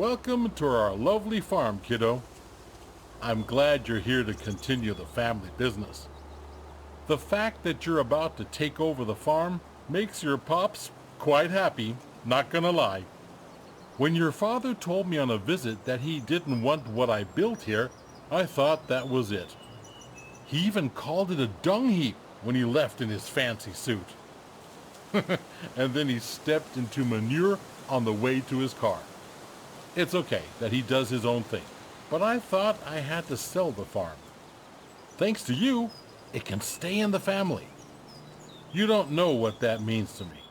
Welcome to our lovely farm, kiddo. I'm glad you're here to continue the family business. The fact that you're about to take over the farm makes your pops quite happy, not gonna lie. When your father told me on a visit that he didn't want what I built here, I thought that was it. He even called it a dung heap when he left in his fancy suit. And then he stepped into manure on the way to his car. It's okay that he does his own thing, but I thought I had to sell the farm. Thanks to you, it can stay in the family. You don't know what that means to me.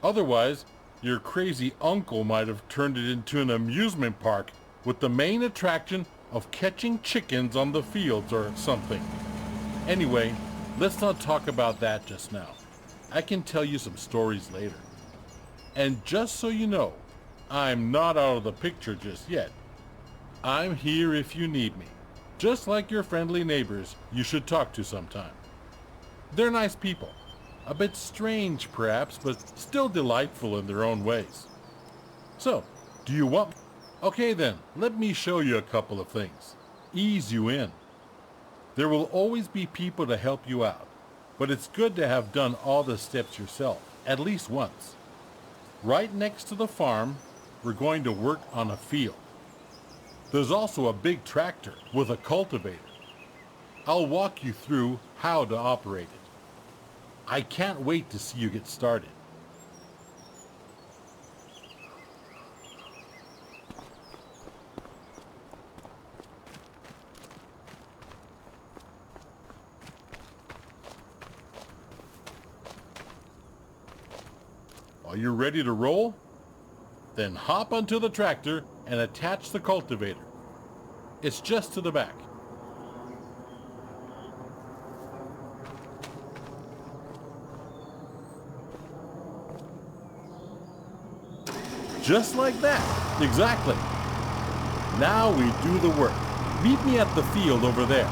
Otherwise, your crazy uncle might have turned it into an amusement park with the main attraction of catching chickens on the fields or something. Anyway, let's not talk about that just now. I can tell you some stories later. And just so you know, I'm not out of the picture just yet. I'm here if you need me, just like your friendly neighbors you should talk to sometime. They're nice people, a bit strange perhaps, but still delightful in their own ways. So, do you want... Okay then, let me show you a couple of things. Ease you in. There will always be people to help you out, but it's good to have done all the steps yourself, at least once. Right next to the farm, we're going to work on a field. There's also a big tractor with a cultivator. I'll walk you through how to operate it. I can't wait to see you get started. Are you ready to roll? Then hop onto the tractor and attach the cultivator. It's just to the back. Just like that. Exactly. Now we do the work. Meet me at the field over there.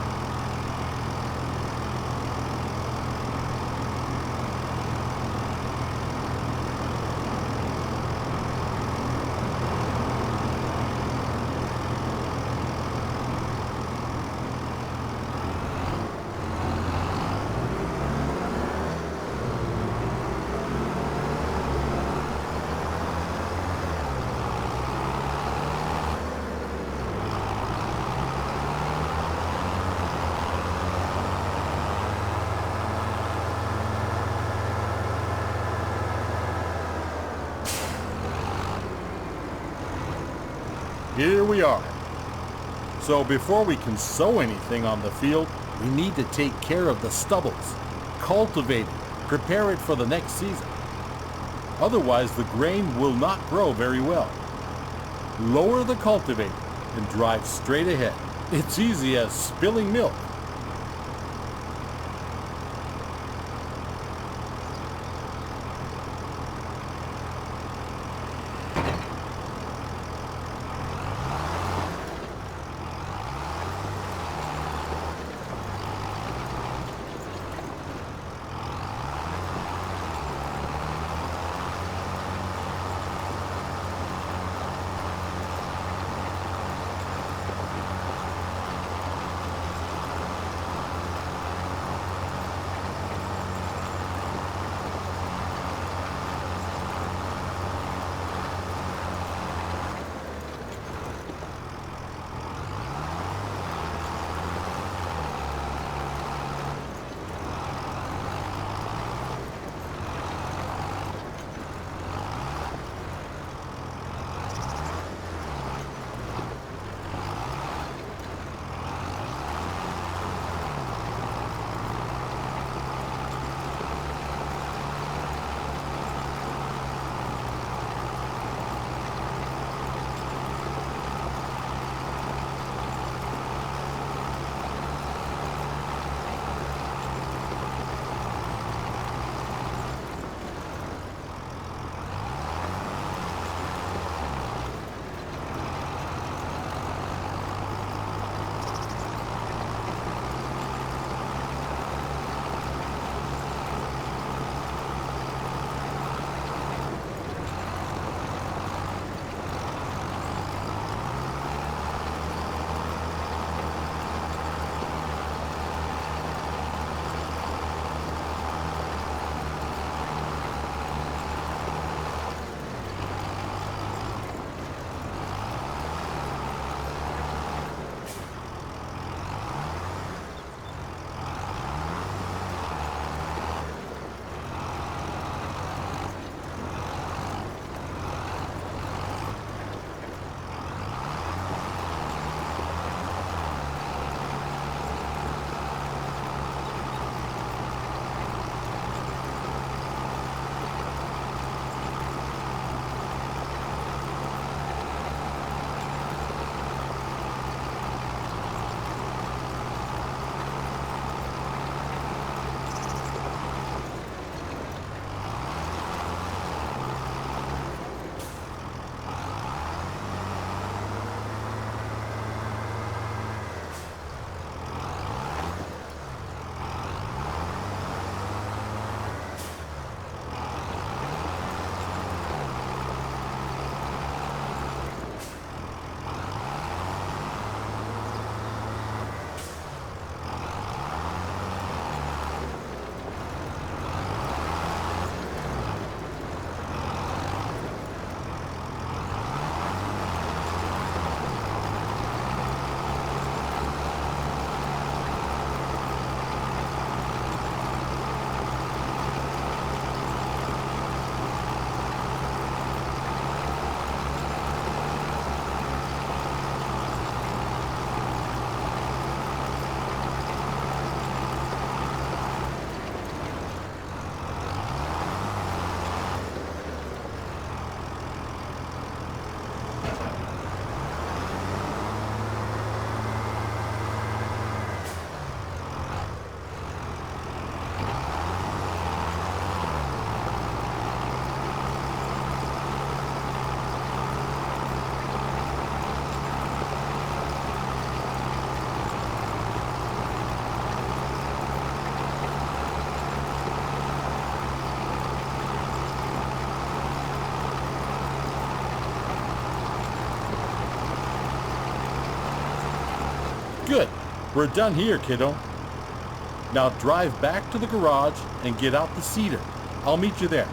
Here we are. So before we can sow anything on the field, we need to take care of the stubbles, cultivate it, prepare it for the next season. Otherwise, the grain will not grow very well. Lower the cultivator and drive straight ahead. It's easy as spilling milk. We're done here, kiddo. Now drive back to the garage and get out the cedar. I'll meet you there.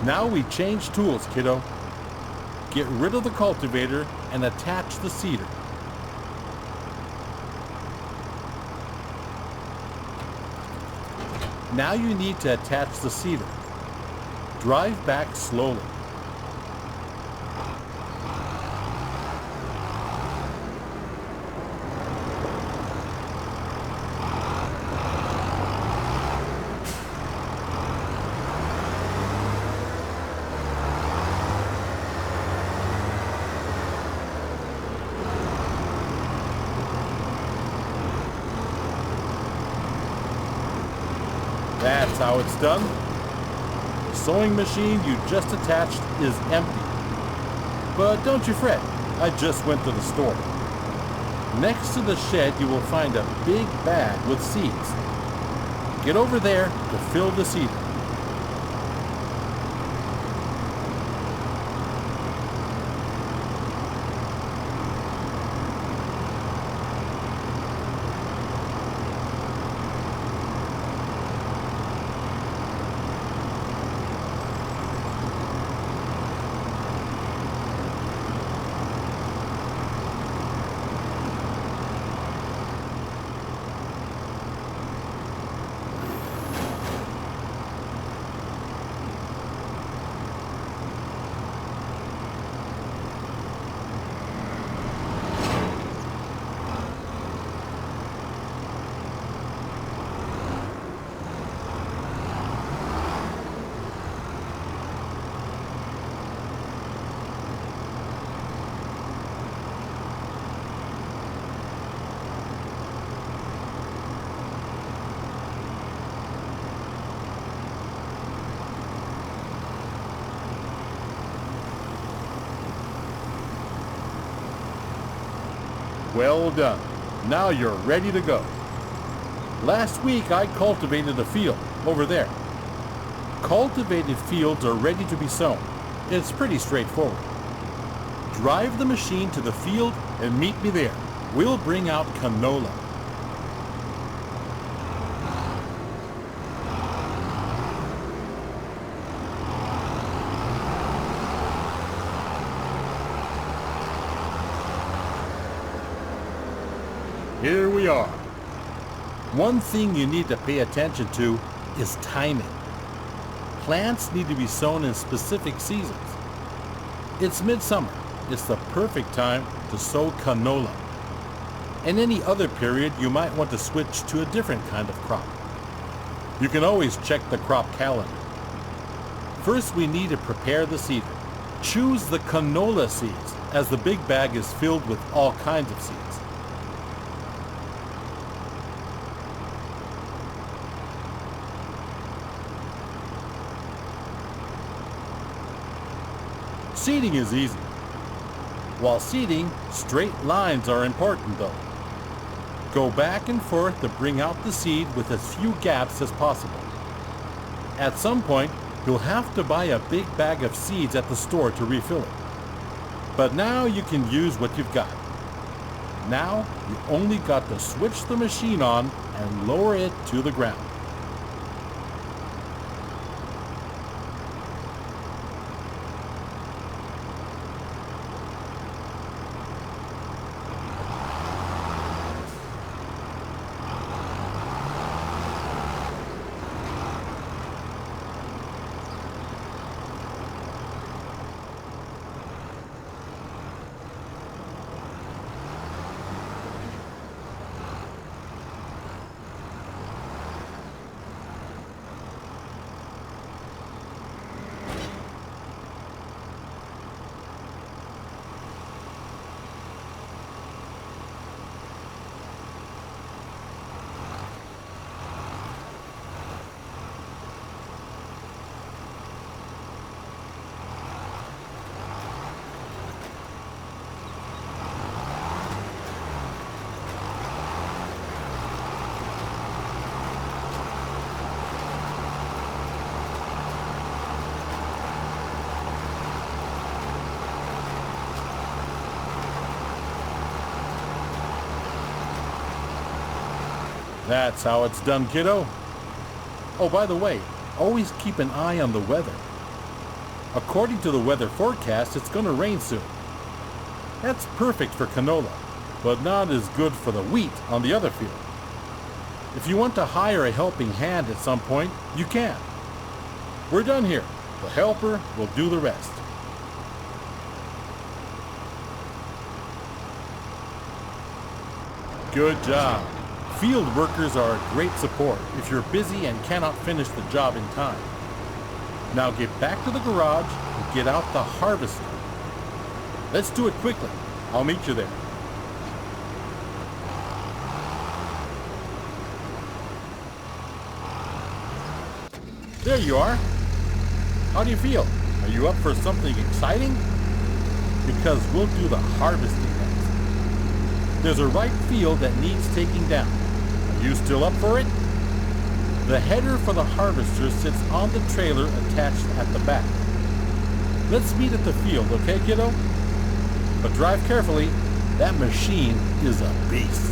Now we change tools, kiddo. Get rid of the cultivator and attach the cedar. Now you need to attach the cedar. Drive back slowly. That's how it's done. The sewing machine you just attached is empty. But don't you fret, I just went to the store. Next to the shed you will find a big bag with seeds. Get over there to fill the cedar. Well done. Now you're ready to go. Last week I cultivated a field over there. Cultivated fields are ready to be sown. It's pretty straightforward. Drive the machine to the field and meet me there. We'll bring out canola. Here we are. One thing you need to pay attention to is timing. Plants need to be sown in specific seasons. It's midsummer. It's the perfect time to sow canola. In any other period, you might want to switch to a different kind of crop. You can always check the crop calendar. First, we need to prepare the cedar. Choose the canola seeds, as the big bag is filled with all kinds of seeds. Seeding is easy. While seeding, straight lines are important though. Go back and forth to bring out the seed with as few gaps as possible. At some point, you'll have to buy a big bag of seeds at the store to refill it. But now you can use what you've got. Now, you only got to switch the machine on and lower it to the ground. That's how it's done, kiddo. Oh, by the way, always keep an eye on the weather. According to the weather forecast, it's going to rain soon. That's perfect for canola, but not as good for the wheat on the other field. If you want to hire a helping hand at some point, you can. We're done here. The helper will do the rest. Good job. Field workers are a great support if you're busy and cannot finish the job in time. Now get back to the garage and get out the harvester. Let's do it quickly. I'll meet you there. There you are. How do you feel? Are you up for something exciting? Because we'll do the harvesting next. There's a ripe field that needs taking down. Are you still up for it? The header for the harvester sits on the trailer attached at the back. Let's meet at the field, okay, kiddo? But drive carefully. That machine is a beast.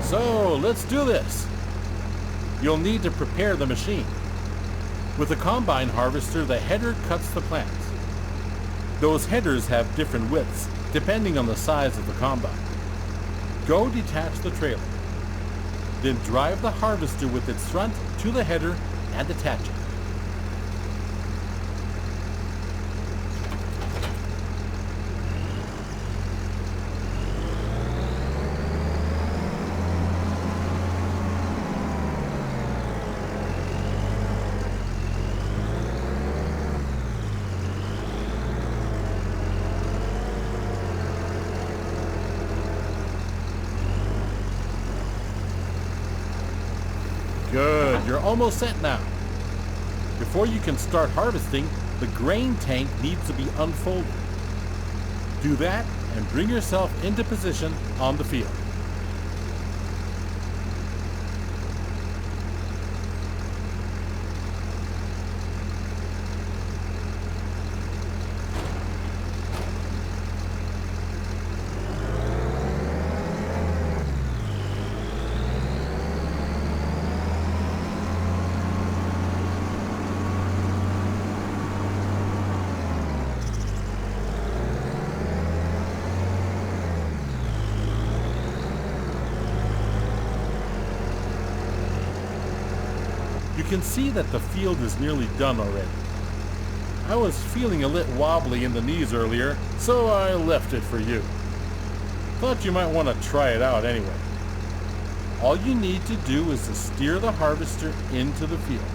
So let's do this. You'll need to prepare the machine. With a combine harvester, the header cuts the plants. Those headers have different widths, depending on the size of the combine. Go detach the trailer. Then drive the harvester with its front to the header and attach it. Good, you're almost set now. Before you can start harvesting, the grain tank needs to be unfolded. Do that and bring yourself into position on the field. You can see that the field is nearly done already. I was feeling a little wobbly in the knees earlier, so I left it for you. Thought you might want to try it out anyway. All you need to do is to steer the harvester into the field.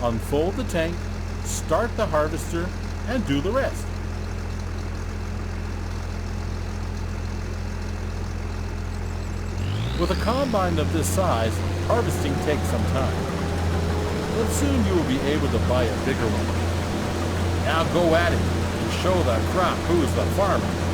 Unfold the tank, start the harvester, and do the rest. With a combine of this size, harvesting takes some time. But soon you will be able to buy a bigger one. Now go at it and show the crop who's the farmer.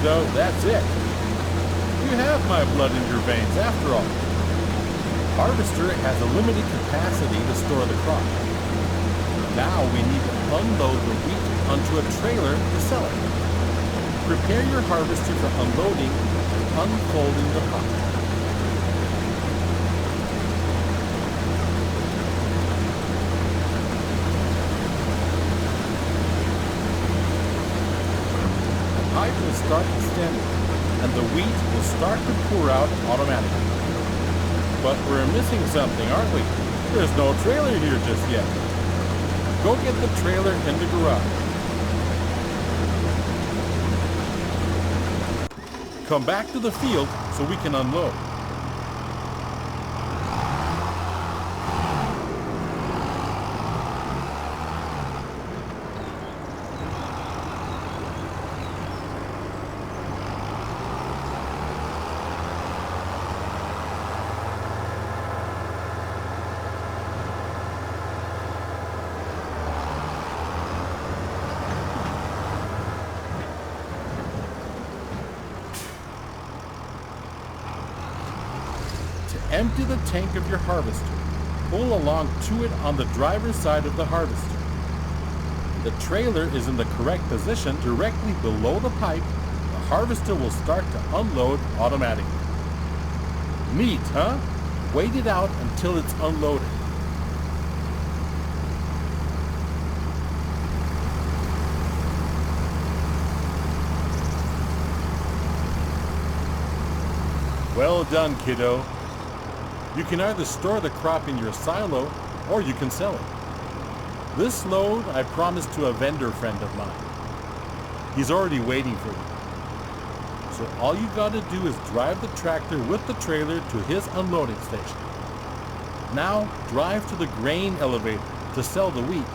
kiddo, that's it. You have my blood in your veins after all. Harvester has a limited capacity to store the crop. Now we need to unload the wheat onto a trailer to sell it. Prepare your harvester for unloading and unfolding the pod. The pipe will start extending, and the wheat will start to pour out automatically. But we're missing something, aren't we? There's no trailer here just yet. Go get the trailer in the garage. Come back to the field so we can unload. Empty the tank of your harvester. Pull along to it on the driver's side of the harvester. The trailer is in the correct position directly below the pipe. The harvester will start to unload automatically. Neat, huh? Wait it out until it's unloaded. Well done, kiddo. You can either store the crop in your silo or you can sell it. This load I promised to a vendor friend of mine. He's already waiting for you. So all you gotta do is drive the tractor with the trailer to his unloading station. Now drive to the grain elevator to sell the wheat.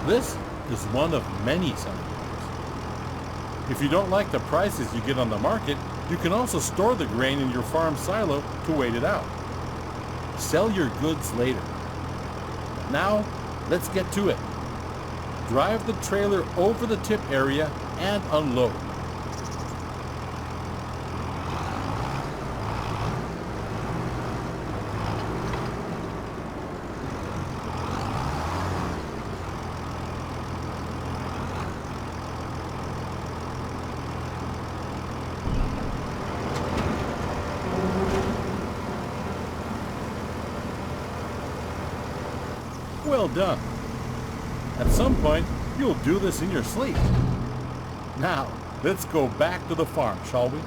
This is one of many selling points. If you don't like the prices you get on the market, you can also store the grain in your farm silo to wait it out. Sell your goods later. Now, let's get to it. Drive the trailer over the tip area and unload. well done. At some point, you'll do this in your sleep. Now, let's go back to the farm, shall we?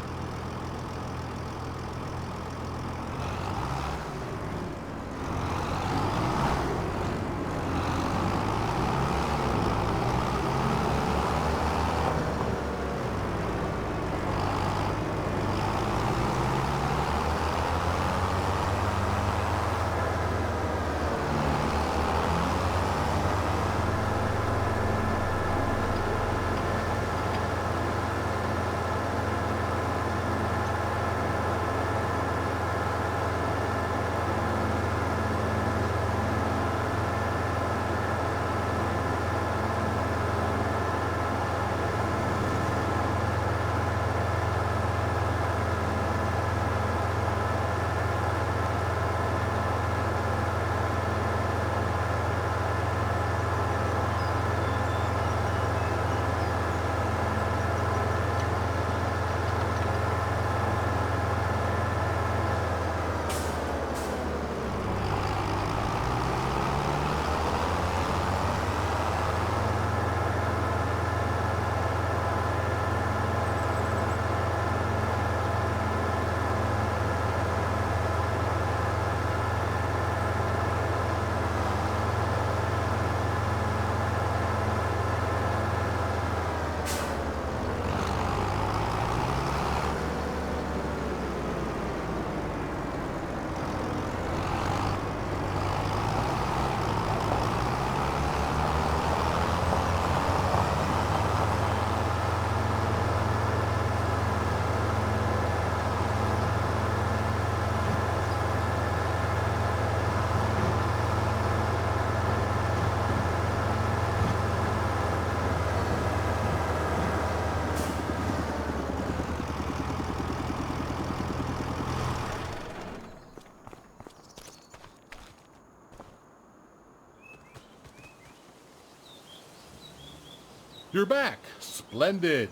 You're back. Splendid.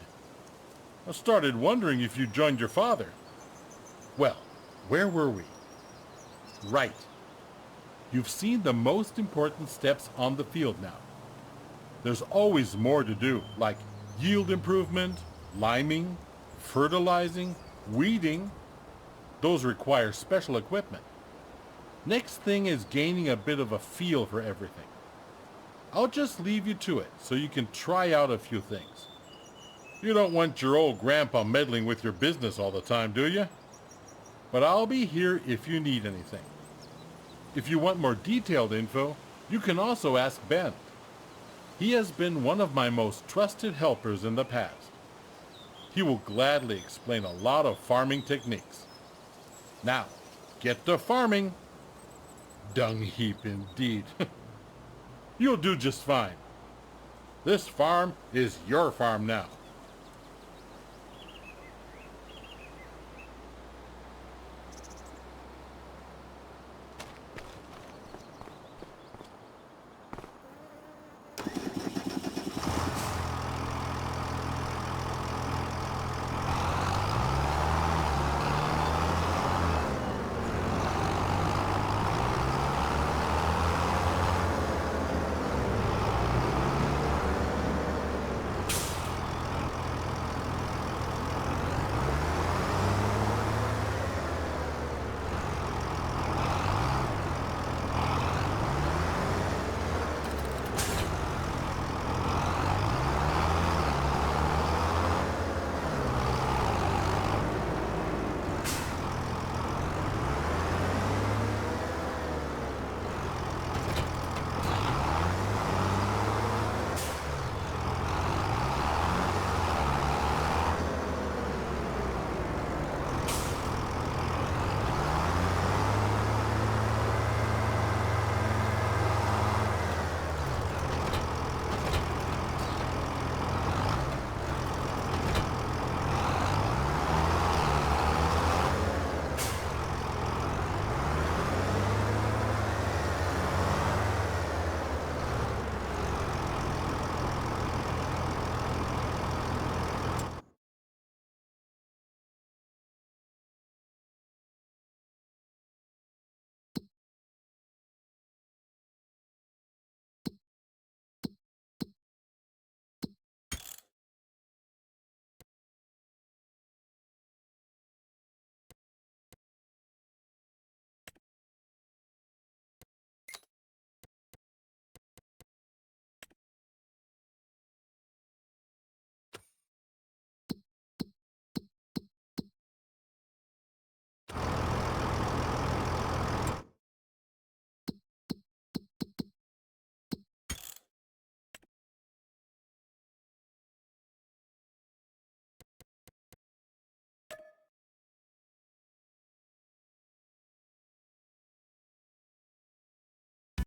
I started wondering if you joined your father. Well, where were we? Right. You've seen the most important steps on the field now. There's always more to do, like yield improvement, liming, fertilizing, weeding. Those require special equipment. Next thing is gaining a bit of a feel for everything. I'll just leave you to it so you can try out a few things. You don't want your old grandpa meddling with your business all the time, do you? But I'll be here if you need anything. If you want more detailed info, you can also ask Ben. He has been one of my most trusted helpers in the past. He will gladly explain a lot of farming techniques. Now, get to farming. Dung heap indeed. You'll do just fine. This farm is your farm now.